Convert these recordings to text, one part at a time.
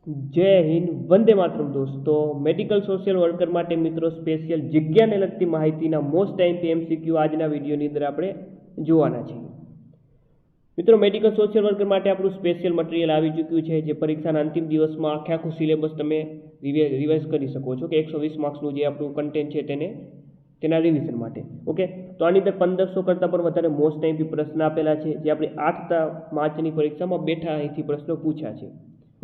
જય હિન્દ, વંદે માતરમ દોસ્તો. Medical social worker માટે મિત્રો સ્પેશિયલ જગ્યાને લગતી માહિતીના મોસ્ટ ટાઈમ એમસીક્યુ આજના વિડીયોની અંદર આપણે જોવાના છીએ. મિત્રો મેડિકલ સોશિયલ વર્કર માટે આપણું સ્પેશિયલ મટીરિયલ આવી ચૂક્યું છે, જે પરીક્ષાના અંતિમ દિવસમાં આખું સિલેબસ તમે રિવાઇઝ કરી શકો છો કે 120 માર્ક્સનું જે આપણું કન્ટેન્ટ છે તેના રિવિઝન માટે. ઓકે, તો આની અંદર 1500 કરતાં પણ વધારે મોસ્ટ ટાઈમ પ્રશ્ન આપેલા છે, જે આપણે 8 માર્ચની પરીક્ષામાં બેઠા અહીંથી પ્રશ્નો પૂછ્યા છે.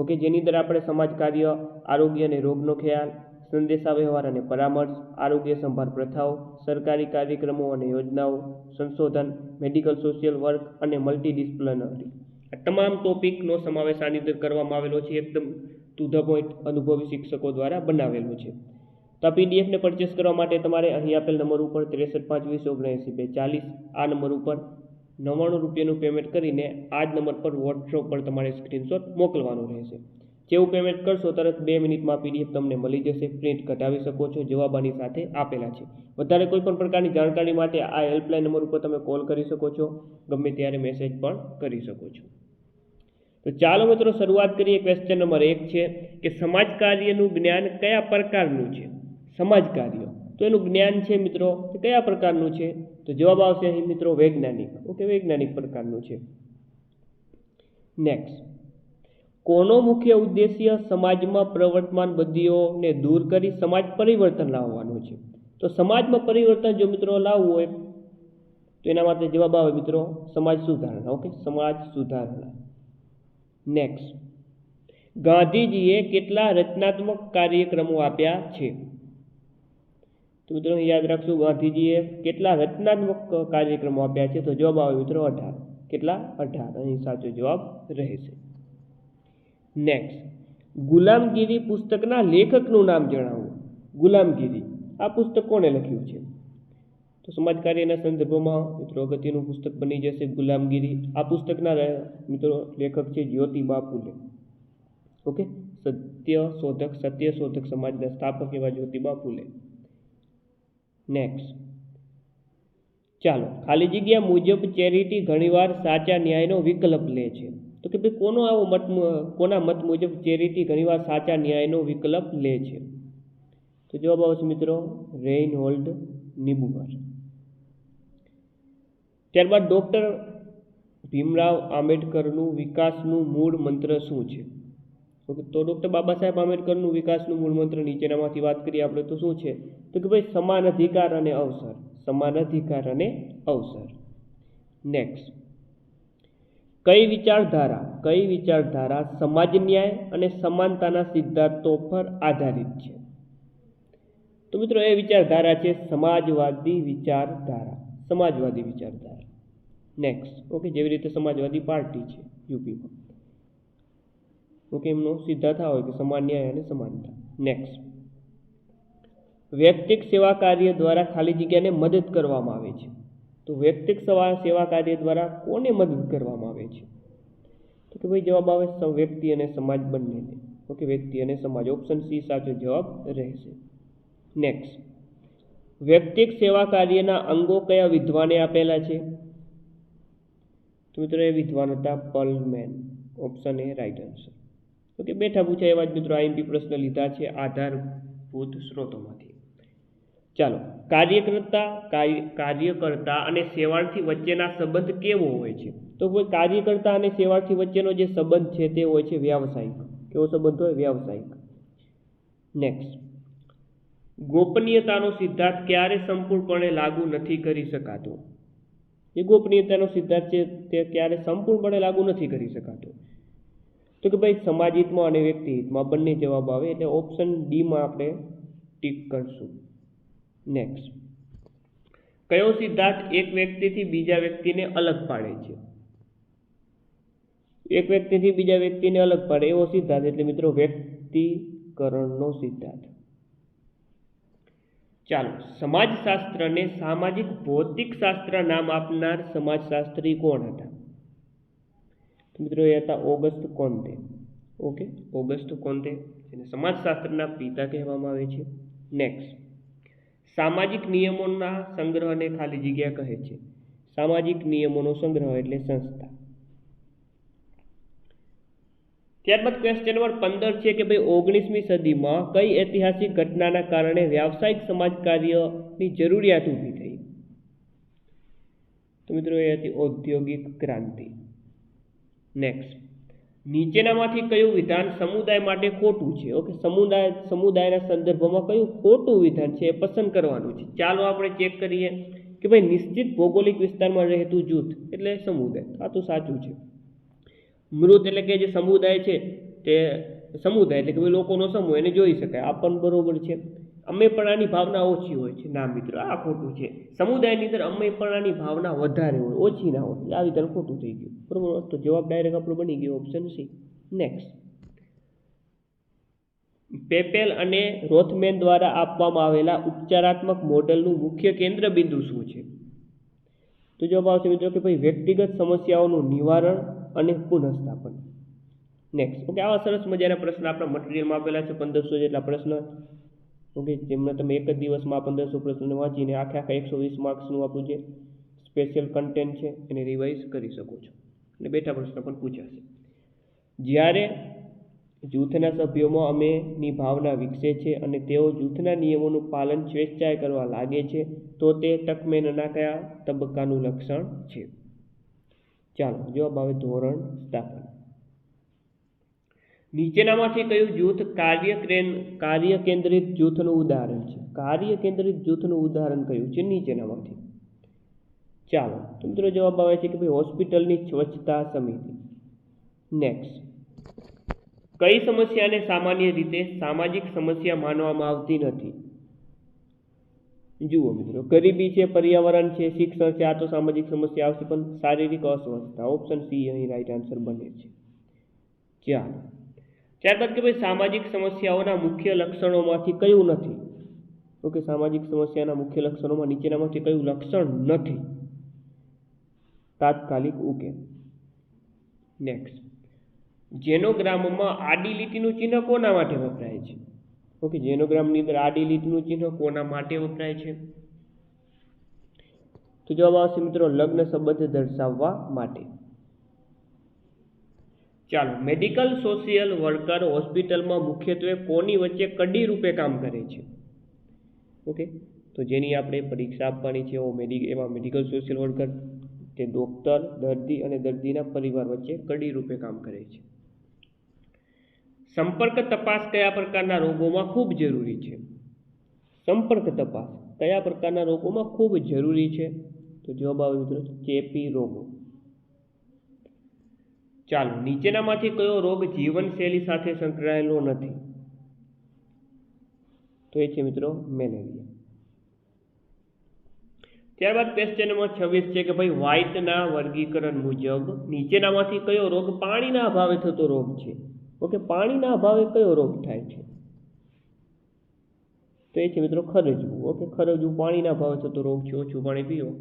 ઓકે, જેની અંદર આપણે સમાજ કાર્ય, આરોગ્ય અને રોગનો ખ્યાલ, સંદેશા વ્યવહાર અને પરામર્શ, આરોગ્ય સંભાળ પ્રથાઓ, સરકારી કાર્યક્રમો અને યોજનાઓ, સંશોધન, મેડિકલ સોશિયલ વર્ક અને મલ્ટીડિસિપ્લિનરી આ તમામ ટોપિકનો સમાવેશ આની અંદર કરવામાં આવેલો છે. એકદમ ટુ ધ પોઈન્ટ અનુભવી શિક્ષકો દ્વારા બનાવેલો છે. તો આ પીડીએફને પરચેસ કરવા માટે તમારે અહીં આપેલ નંબર ઉપર 63 5 20 79 2 40 આ નંબર ઉપર 99 રૂપિયાનું પેમેન્ટ કરીને આ જ નંબર પર વોટ્સઅપ પર તમારે સ્ક્રીનશોટ મોકલવાનો રહેશે. જેવું પેમેન્ટ કરશો તરત 2 મિનિટમાં પીડીએફ તમને મળી જશે. પ્રિન્ટ કઢાવી શકો છો, જવાબ આની સાથે આપેલા છે. વધારે કોઈ પણ પ્રકારની જાણકારી માટે આ હેલ્પલાઇન નંબર ઉપર તમે કોલ કરી શકો છો, ગમે ત્યારે મેસેજ પણ કરી શકો છો. તો ચાલો મિત્રો શરૂઆત કરીએ. ક્વેશ્ચન નંબર 1 છે કે સમાજ કાર્યનું જ્ઞાન કયા પ્રકારનું છે? સમાજ કાર્ય તો એનું જ્ઞાન છે મિત્રો તે કયા પ્રકારનું છે? તો જવાબ આવશે અહીં મિત્રો વૈજ્ઞાનિક. ઓકે, વૈજ્ઞાનિક પ્રકારનું છે. નેક્સ્ટ, કોનો મુખ્ય ઉદ્દેશ્ય સમાજમાં પ્રવર્તમાન બદીઓને દૂર કરી સમાજ પરિવર્તન લાવવાનો છે? તો સમાજમાં પરિવર્તન જો મિત્રો લાવવું હોય તો એના માટે જવાબ આવે મિત્રો સમાજ સુધારણા. ઓકે, સમાજ સુધારણા. નેક્સ્ટ, ગાંધીજીએ કેટલા રચનાત્મક કાર્યક્રમો આપ્યા છે? તો મિત્રો યાદ રાખશું, ગાંધીજીએ કેટલા રચનાત્મક કાર્યક્રમો આપ્યા છે? તો જવાબ આવે મિત્રો 18. કેટલા? 18 અહીં સાચો જવાબ રહેશે. નેક્સ્ટ, ગુલામગીરી પુસ્તકના લેખકનું નામ જણાવો. ગુલામગીરી આ પુસ્તક કોણે લખ્યું છે? તો સમાજ કાર્યના સંદર્ભમાં મિત્રો અગત્યનું પુસ્તક બની જશે ગુલામગીરી. આ પુસ્તકના મિત્રો લેખક છે જ્યોતિબા ફૂલે. ઓકે, સત્ય શોધક સમાજના સ્થાપક એવા જ્યોતિબા ફૂલે. નેક્સ્ટ, ચાલો, ખાલી જગ્યા મુજબ ચેરિટી ઘણીવાર સાચા ન્યાયનો વિકલ્પ લે છે. તો કે ભાઈ કોના મત મુજબ ચેરિટી ઘણીવાર સાચા ન્યાયનો વિકલ્પ લે છે? તો જવાબ આવશે મિત્રો રેઇનહોલ્ડ નિબુઅર. ત્યારબાદ ડૉક્ટર ભીમરાવ આંબેડકરનું વિકાસનું મૂળ મંત્ર શું છે? ઓકે, તો ડૉક્ટર બાબા સાહેબ આંબેડકરનું વિકાસનું મૂળ મંત્ર નીચેનામાંથી વાત કરીએ આપણે તો શું છે? તો કે ભાઈ સમાન અધિકાર અને અવસર. સમાન અધિકાર અને અવસર. નેક્સ્ટ, કઈ વિચારધારા સમાજ ન્યાય અને સમાનતાના સિદ્ધાંતો પર આધારિત છે? તો મિત્રો એ વિચારધારા છે સમાજવાદી વિચારધારા. સમાજવાદી વિચારધારા. નેક્સ્ટ, ઓકે, જેવી રીતે સમાજવાદી પાર્ટી છે યુપીમાં. ઓકે, એમનો સિદ્ધાંત હોય કે સમાન ન્યાય અને સમાનતા. નેક્સ્ટ, વ્યક્તિક સેવા કાર્ય દ્વારા ખાલી જગ્યાને મદદ કરવામાં આવે છે. તો વ્યક્તિક સેવા કાર્ય દ્વારા કોને મદદ કરવામાં આવે છે? તો કે ભાઈ જવાબ આવે વ્યક્તિ અને સમાજ બંનેને. ઓકે, વ્યક્તિ અને સમાજ. ઓપ્શન સી સાચો જવાબ રહેશે. નેક્સ્ટ, વ્યક્તિક સેવા કાર્યના અંગો કયા વિદ્વાને આપેલા છે? તો મિત્રો એ વિદ્વાન હતા Perlman. Option A right answer. Okay, બેઠા પૂછાય એવા જ મિત્રો આઈએમપી પ્રશ્ન લીધા છે આધારભૂત સ્ત્રોતોમાંથી. ચાલો, કાર્યકર્તા અને સેવાર્થી વચ્ચેના સંબંધ કેવો હોય છે? તો કોઈ કાર્યકર્તા અને સેવાર્થી વચ્ચેનો જે સંબંધ છે તે હોય છે વ્યાવસાયિક. કેવો સંબંધ હોય? વ્યાવસાયિક. નેક્સ્ટ, ગોપનીયતાનો સિદ્ધાંત ક્યારે સંપૂર્ણપણે લાગુ નથી કરી શકાતો? એ ગોપનીયતાનો સિદ્ધાંત છે તે ક્યારે સંપૂર્ણપણે લાગુ નથી કરી શકાતો? તો કે ભાઈ સમાજ હિતમાં અને વ્યક્તિ હિતમાં બંને જવાબ આવે, એટલે ઓપ્શન ડીમાં આપણે ટીક કરશું. નેક્સ્ટ, કયો સિદ્ધાંત એક વ્યક્તિથી બીજા વ્યક્તિને અલગ પાડે છે? એક વ્યક્તિથી બીજા વ્યક્તિને અલગ પાડે એવો સિદ્ધાંત એટલે મિત્રો વ્યક્તિકરણનો સિદ્ધાંત. ચાલો, સમાજશાસ્ત્રને સામાજિક ભૌતિક શાસ્ત્ર નામ આપનાર સમાજશાસ્ત્રી કોણ હતા? મિત્રો એ હતા ઓગસ્ટ કોન્તે. ઓકે, ઓગસ્ટ કોન્તે, જેને સમાજશાસ્ત્રના પિતા કહેવામાં આવે છે. નેક્સ્ટ, સામાજિક નિયમોના સંગ્રહને ખાલી જગ્યા કહે છે. સામાજિક નિયમોનો સંગ્રહ એટલે સંસ્થા. ત્યારબાદ ક્વેશ્ચન નંબર 15 છે કે ભાઈ 19મી સદીમાં કઈ ઐતિહાસિક ઘટનાના કારણે વ્યાવસાયિક સમાજ કાર્યની જરૂરિયાત ઊભી થઈ? તો મિત્રો એ હતી ઔદ્યોગિક ક્રાંતિ. નેક્સ્ટ, નીચેનામાંથી કયું વિધાન સમુદાય માટે ખોટું છે? ઓકે, સમુદાયના સંદર્ભમાં કયું ખોટું વિધાન છે એ પસંદ કરવાનું છે. ચાલો આપણે ચેક કરીએ કે ભાઈ નિશ્ચિત ભૌગોલિક વિસ્તારમાં રહેતું જૂથ એટલે સમુદાય. આ તો સાચું છે. મૃત એટલે કે જે સમુદાય છે તે સમુદાય એટલે કે ભાઈ લોકોનો સમૂહ, એને જોઈ શકાય, આ પણ બરોબર છે. અમેપણાની ભાવના ઓછી હોય છે, ના મિત્રો આ ખોટું છે. સમુદાયની અંદર અમેપણાની ભાવના વધારે હોય, ઓછી ના હોય, એટલે આ વિધાન ખોટું થઈ ગયું. બરોબર, તો જવાબ ડાયરેક્ટ આપણો બની ગયો ઓપ્શન સી. નેક્સ્ટ, પેપેલ અને રોથમેન દ્વારા આપવામાં આવેલા ઉપચારાત્મક મોડેલનું મુખ્ય કેન્દ્ર બિંદુ શું છે? તો જવાબ આવશે મિત્રો કે ભાઈ વ્યક્તિગત સમસ્યાઓનું નિવારણ અને પુનઃસ્થાપન. નેક્સ્ટ, ઓકે, આવા સરસ મજાના પ્રશ્ન આપણા મટીરિયલમાં આપેલા છે, 1500 જેટલા પ્રશ્ન. ઓકે, જેમને તમે એક જ દિવસમાં 1500 પ્રશ્નોને વાંચીને આખા 120 માર્ક્સનું આપણું જે સ્પેશિયલ કન્ટેન્ટ છે એને રિવાઇઝ કરી શકો છો અને બેઠા પ્રશ્ન પણ પૂછાશે. જ્યારે જૂથના સભ્યોમાં અમેની ભાવના વિકસે છે અને તેઓ જૂથના નિયમોનું પાલન સ્વેચ્છાએ કરવા લાગે છે તો તે ટકમેનના કયા તબક્કાનું લક્ષણ છે? ચાલો જવાબ આવે ધોરણ સ્થાપન. નીચેનામાંથી કયું જૂથ કાર્ય કેન્દ્રિત જૂથનું ઉદાહરણ છે? કાર્ય કેન્દ્રિત જૂથનું ઉદાહરણ કયું છે નીચેનામાંથી? ચાલો તો મિત્રો જવાબ આવે છે કે ભાઈ હોસ્પિટલની સ્વચ્છતા સમિતિ. નેક્સ્ટ, કઈ સમસ્યાને સામાન્ય રીતે સામાજિક સમસ્યા માનવામાં આવતી નથી? જુઓ મિત્રો, ગરીબી છે, પર્યાવરણ છે, શિક્ષણ છે, આ તો સામાજિક સમસ્યા આવશે, પણ શારીરિક અસ્વસ્થતા ઓપ્શન સી અહીં રાઈટ આન્સર બને છે. ચાલો ત્યારબાદ કે ભાઈ સામાજિક સમસ્યાઓના મુખ્ય લક્ષણોમાંથી કયું નથી? ઓકે, સામાજિક સમસ્યાના મુખ્ય લક્ષણોમાં નીચેનામાંથી કયું લક્ષણ નથી? તાત્કાલિક ઉકેલ. નેક્સ્ટ, જેનોગ્રામમાં આડી લીટીનું ચિહ્ન કોના માટે વપરાય છે? ઓકે, જેનોગ્રામની અંદર આડી લીટીનું ચિહ્ન કોના માટે વપરાય છે? તો જવાબ આવશે મિત્રો લગ્ન સંબંધ દર્શાવવા માટે. ચાલો, મેડિકલ સોશિયલ વર્કર હોસ્પિટલમાં મુખ્યત્વે કોની વચ્ચે કડી રૂપે કામ કરે છે? ઓકે, તો જેની આપણે પરીક્ષા આપવાની છે એવા મેડિકલ સોશિયલ વર્કર તે ડૉક્ટર, દર્દી અને દર્દીના પરિવાર વચ્ચે કડી રૂપે કામ કરે છે. સંપર્ક તપાસ કયા પ્રકારના રોગોમાં ખૂબ જરૂરી છે? સંપર્ક તપાસ કયા પ્રકારના રોગોમાં ખૂબ જરૂરી છે? તો જવાબ આવે મિત્રો ચેપી રોગો. ચાલો, નીચેનામાંથી કયો રોગ જીવનશૈલી સાથે સંકળાયેલો નથી? તો એ છે મિત્રો મેલેરિયા. ત્યારબાદ ક્વેશ્ચન નંબર 26 છે કે ભાઈ વ્હાઇટના વર્ગીકરણ મુજબ નીચેનામાંથી કયો રોગ પાણીના અભાવે થતો રોગ છે? ઓકે, પાણીના અભાવે કયો રોગ થાય છે? તો એ છે મિત્રો ખરજવું. ઓકે, ખરજવું પાણીના અભાવે થતો રોગ છે, ઓછું પાણી પીવો.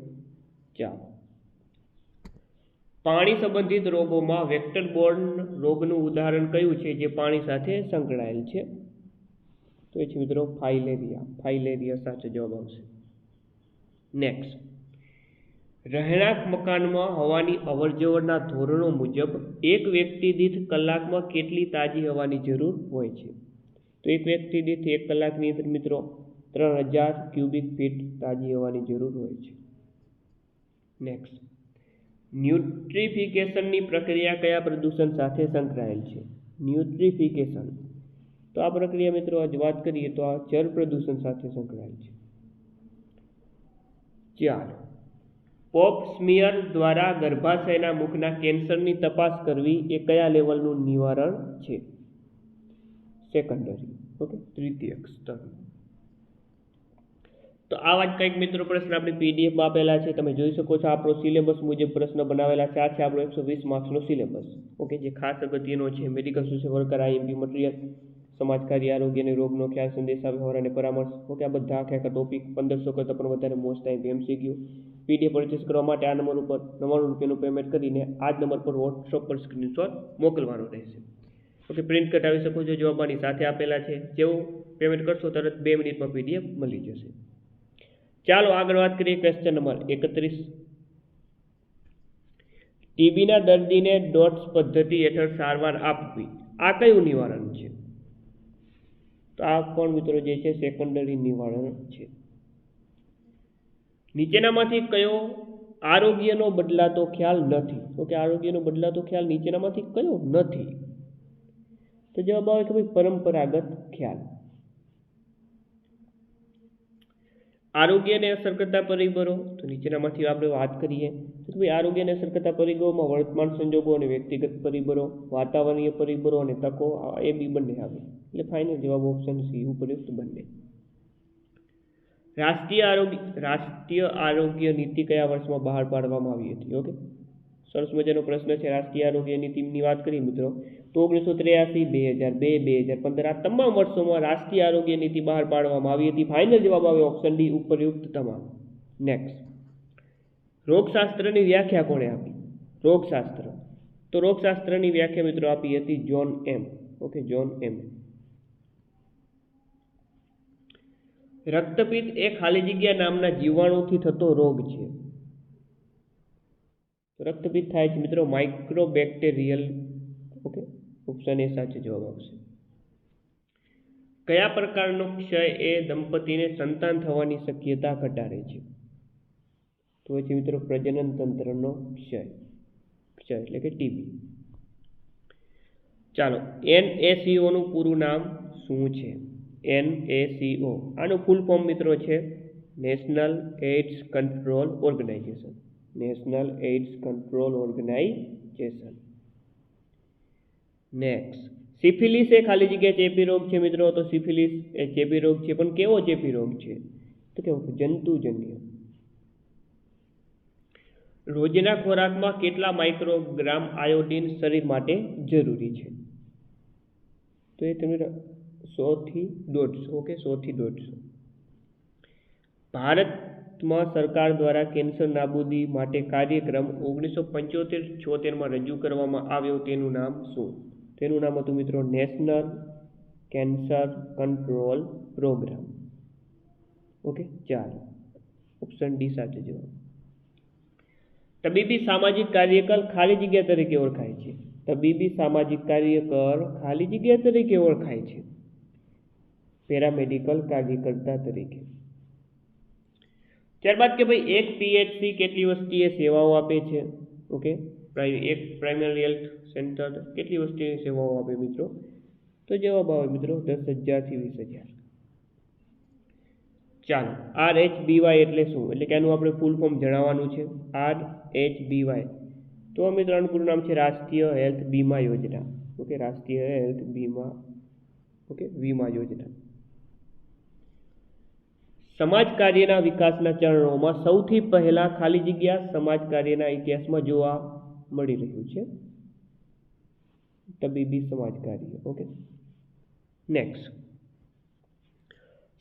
ચાલો, પાણી સંબંધિત રોગોમાં વેક્ટર બોર્ન રોગનું ઉદાહરણ કયું છે જે પાણી સાથે સંકળાયેલ છે? તો એ છે મિત્રો ફાઇલેરિયા. ફાઇલેરિયા સાચો જવાબ આવશે. નેક્સ્ટ, રહેણાંક મકાનમાં હવાની અવરજવરના ધોરણો મુજબ એક વ્યક્તિ દીઠ કલાકમાં કેટલી તાજી હવાની જરૂર હોય છે? તો એક વ્યક્તિ દીઠ 1 કલાકની અંદર મિત્રો 3000 ક્યુબિક ફીટ તાજી હવાની જરૂર હોય છે. નેક્સ્ટ, ન્યુટ્રિફિકેશનની પ્રક્રિયા કયા પ્રદૂષણ સાથે સંકળાયેલ છે? ન્યુટ્રિફિકેશન, તો આ પ્રક્રિયા મિત્રો આજ વાત કરીએ તો આ જળ પ્રદૂષણ સાથે સંકળાયેલ છે. ચાલો, પોપ સ્મિયર દ્વારા ગર્ભાશયના મુખના કેન્સરની તપાસ કરવી એ કયા લેવલનું નિવારણ છે? સેકન્ડરી. ઓકે, તૃતીયક સ્તર. તો આવા જ કંઈક મિત્રો પ્રશ્ન આપણી પીડીએફમાં આપેલા છે, તમે જોઈ શકો છો. આપણો સિલેબસ મુજબ પ્રશ્ન બનાવેલા છે. આ છે આપણો 120 માર્ક્સનો સિલેબસ. ઓકે, જે ખાસ અગત્યનો છે medical social worker, IMP material, સમાજ કાર્ય, આરોગ્ય અને રોગનો ખ્યાલ, સંદેશા વ્યવહાર અને પરામર્શ. ઓકે, આ બધા આખા ટોપિક 1500 કરતાં પણ વધારે most time MCQ. PDF purchase કરવા માટે આ નંબર ઉપર 99 રૂપિયાનું પેમેન્ટ કરીને આ જ નંબર પર વોટ્સઅપ પર સ્ક્રીનશોટ મોકલવાનો રહેશે. ઓકે, પ્રિન્ટ કઢાવી શકો છો, જવાબની સાથે આપેલા છે. જેવું પેમેન્ટ કરશો તરત 2 મિનિટમાં પીડીએફ મળી જશે. ચાલો આગળ વાત કરીએ. ક્વેશ્ચન નંબર 31, ટીબીના દર્દીને ડોટ્સ પદ્ધતિ હેઠળ સારવાર આપવી આ કયું નિવારણ છે? તો આ પણ મિત્રો જે છે સેકન્ડરી નિવારણ છે. નીચેનામાંથી કયો આરોગ્યનો બદલાતો ખ્યાલ નથી? તો કે આરોગ્યનો બદલાતો ખ્યાલ નીચેનામાંથી કયો નથી? તો જવાબ આવે કે ભાઈ પરંપરાગત ખ્યાલ. આરોગ્યને અસર કરતા પરિબળો, તો નીચેનામાંથી આપણે વાત કરીએ તો ભાઈ આરોગ્યને અસર કરતા પરિબળોમાં વર્તમાન સંજોગો અને વ્યક્તિગત પરિબળો, વાતાવરણીય પરિબળો અને તકો, એ બી બંને આવે. એટલે ફાઇનલ જવાબ ઓપ્શન સી ઉપયુક્ત બંને. રાષ્ટ્રીય આરોગ્ય નીતિ કયા વર્ષમાં બહાર પાડવામાં આવી હતી? ઓકે, સરસ મજાનો પ્રશ્ન છે. રાષ્ટ્રીય આરોગ્ય નીતિની વાત કરીએ મિત્રો તો 1983, 2002, 2015 આ તમામ વર્ષોમાં રાષ્ટ્રીય આરોગ્ય નીતિ બહાર પાડવામાં આવી હતી. ફાઇનલ જવાબ આવે ઓપ્શન ડી ઉપરયુક્ત તમામ. નેક્સ્ટ, રોગશાસ્ત્રની વ્યાખ્યા કોણે આપી? રોગશાસ્ત્ર, તો રોગશાસ્ત્રની વ્યાખ્યા મિત્રો આપી હતી જ્હોન એમ. ઓકે, જ્હોન એમ. રક્તપિત્ત એ ખાલી જગ્યા નામના જીવાણુથી થતો રોગ છે. રક્તપિત્ત થાય છે મિત્રો માઇક્રોબેક્ટેરિયલ. ઓકે, ઓપ્શન એ સાચો જવાબ આવશે. કયા પ્રકારનો ક્ષય એ દંપતીને સંતાન થવાની શક્યતા ઘટાડે છે? તો એ છે મિત્રો પ્રજનન તંત્રનો ક્ષય એટલે કે ટીબી. ચાલો, NaCO નું પૂરું નામ શું છે? NaCO આનું ફૂલ ફોર્મ મિત્રો છે national AIDS control organisation. National AIDS control organisation. Next, syphilis એ ખાલી જગ્યા ચેપી રોગ છે મિત્રો. તો સિફિલિસ એ ચેપી રોગ છે, પણ કેવો ચેપી રોગ છે? તો કેવો? જંતુજન્ય. રોજના ખોરાકમાં કેટલા માઇક્રોગ્રામ આયોડીન શરીર માટે જરૂરી છે? તો એ તમે 100 થી 150. ઓકે, 100 થી 150. ભારતમાં સરકાર દ્વારા કેન્સર નાબૂદી માટે કાર્યક્રમ 1975-76 રજૂ કરવામાં આવ્યો, તેનું નામ શું? તેનું નામ હતું મિત્રો national cancer control program. Okay, ચાલો, ઓપ્શન ડી સાચો જવાબ. તબીબી સામાજિક કાર્યકર ખાલી જગ્યા તરીકે ઓળખાય છે. તબીબી સામાજિક કાર્યકર ખાલી જગ્યા તરીકે ઓળખાય છે. પેરામેડિકલ કાર્યકર્તા તરીકે. ત્યારબાદ કે ભાઈ એક પીએચસી કેટલી વસ્તીએ સેવાઓ આપે છે? ઓકે, એક પ્રાઇમરી હેલ્થ સેન્ટર કેટલી વસ્તીએ સેવાઓ આપે મિત્રો? તો જવાબ આવે મિત્રો 10,000 થી 20,000. ચાલો, RHBY એટલે શું? એટલે કે આનું આપણે ફૂલ ફોર્મ જણાવવાનું છે. RHBY તો મિત્રો આનું પૂરું નામ છે રાષ્ટ્રીય હેલ્થ બીમા યોજના. ઓકે, રાષ્ટ્રીય હેલ્થ બીમા વીમા યોજના. સમાજ કાર્યના વિકાસના ચરણોમાં સૌથી પહેલા ખાલી જગ્યા સમાજ કાર્યના ઇતિહાસમાં જોવા મળી રહ્યું છે તબીબી સમાજ કાર્ય. ઓકે, નેક્સ્ટ,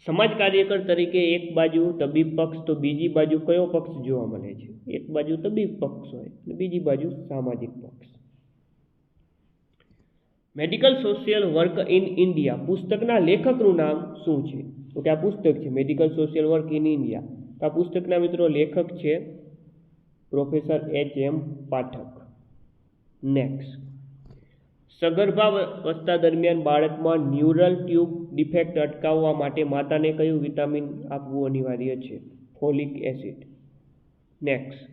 સમાજ કાર્યકર તરીકે એક બાજુ તબીબ પક્ષ તો બીજી બાજુ કયો પક્ષ જોવા મળે છે? એક બાજુ તબીબ પક્ષ હોય અને બીજી બાજુ સામાજિક પક્ષ. Medical social work in India પુસ્તકના લેખકનું નામ શું છે? તો કે આ પુસ્તક છે medical social work in India. તો આ પુસ્તકના મિત્રો લેખક છે પ્રોફેસર HM પાઠક. નેક્સ્ટ, સગર્ભાવસ્થા દરમિયાન બાળકમાં ન્યુરલ ટ્યુબ ડિફેક્ટ અટકાવવા માટે માતાને કયું વિટામિન આપવું અનિવાર્ય છે? Folic acid. નેક્સ્ટ,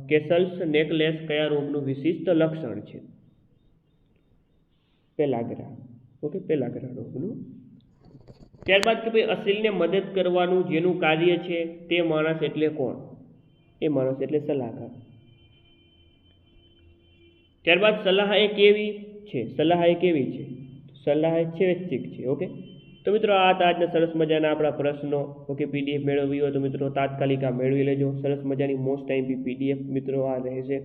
કેસલ્સ નેકલેસ કયા રોગનું વિશિષ્ટ લક્ષણ છે? પેલાગ્રા. ઓકે, પેલાગ્રા રોગનું. ત્યારબાદ કે ભાઈ અસીલને મદદ કરવાનું જેનું કાર્ય છે તે માણસ એટલે કોણ? એ માણસ એટલે સલાહકાર. ત્યારબાદ સલાહ એ કેવી છે? સલાહ એ કેવી છે? સલાહ એ સ્વૈચ્છિક છે. ઓકે, તો મિત્રો આ હતા આજના સરસ મજાના આપણા પ્રશ્નો. ઓકે, PDF મેળવવી હોય તો મિત્રો તાત્કાલિક આ મેળવી લેજો. સરસ મજાની મોસ્ટ ટાઈમ PDF મિત્રો આ રહેશે.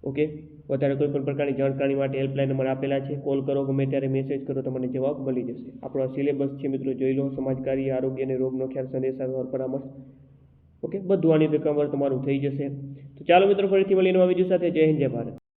ઓકે, વધારે કોઈ પણ પ્રકારની જાણકારી માટે હેલ્પલાઇન નંબર આપેલા છે, કોલ કરો, ગમે ત્યારે મેસેજ કરો, તમને જવાબ મળી જશે. આપણો સિલેબસ છે મિત્રો જોઈ લો. સમાજ કાર્ય, આરોગ્ય અને રોગનો ખ્યાલ, સંદેશાવ્યવહાર, પરામર્શ. ઓકે, બધું આની અંદર કવર તમારું થઈ જશે. તો ચાલો મિત્રો ફરીથી મળીને નવા વિડીયો સાથે. જય હિન્દ, જય ભારત.